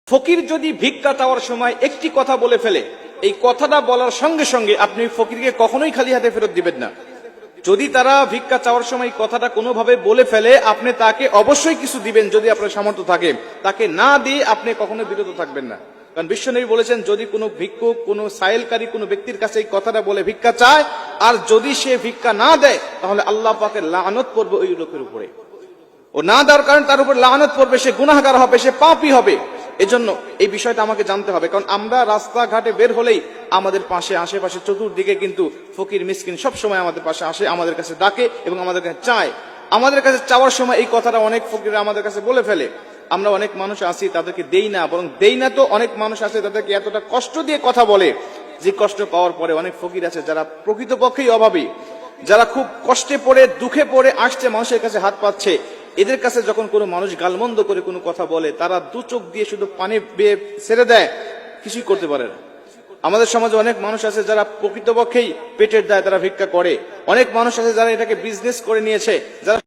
ফকির যদি ভিক্ষা চাওয়ার সময় একটি কথা বলে ফেলে, এই কথাটা বলার সঙ্গে সঙ্গে আপনি ফকিরকে কখনোই খালি হাতে ফেরত দিবেন না। যদি তারা ভিক্ষা চাওয়ার সময় কথাটা কোনোভাবে বলে ফেলে, আপনি তাকে অবশ্যই কিছু দিবেন যদি আপনার সামর্থ্য থাকে। তাকে না দিয়ে আপনি কখনো বিরত থাকবেন না। কারণ বিশ্বনবী বলেছেন, যদি কোনো ভিক্ষুক, কোনো সাইলকারী কোনো ব্যক্তির কাছে এই কথাটা বলে ভিক্ষা চায়, আর যদি সে ভিক্ষা না দেয়, তাহলে আল্লাহ পাকের লানত পড়বে ওই লোকের উপরে। ও না দেওয়ার কারণে তার উপর লানত পড়বে, সে গুনাহগার হবে, সে পাপী হবে। এজন্য এই বিষয়টা আমাকে জানতে হবে। কারণ আমরা রাস্তাঘাটে বের হলেই আমাদের পাশে, আশেপাশে, চতুর্দিকে কিন্তু ফকির মিসকিন সবসময় আমাদের পাশে আসে, আমাদের কাছে ডাকে এবং আমাদের কাছে চায়। আমাদের কাছে চাওয়ার সময় এই কথাটা অনেক ফকির আমাদের কাছে বলে ফেলে। আমরা অনেক মানুষ আছি তাদেরকে দেই না, বরং দেই না তো অনেক মানুষ আছে তাদেরকে এতটা কষ্ট দিয়ে কথা বলে, যে কষ্ট পাওয়ার পরে অনেক ফকির আছে যারা প্রকৃতপক্ষেই অভাবী, যারা খুব কষ্টে পড়ে, দুঃখে পড়ে আসছে, মানুষের কাছে হাত পাচ্ছে। এদের কাছে যখন কোনো মানুষ গালমন্দ করে কোনো কথা বলে, তারা দু চোখ দিয়ে শুধু পানি বেয়ে ছেড়ে দেয়, কিছুই করতে পারে না। আমাদের সমাজে অনেক মানুষ আছে যারা প্রকৃতপক্ষেই পেটের দায় তারা ভিক্ষা করে। অনেক মানুষ আছে যারা এটাকে বিজনেস করে নিয়েছে, যারা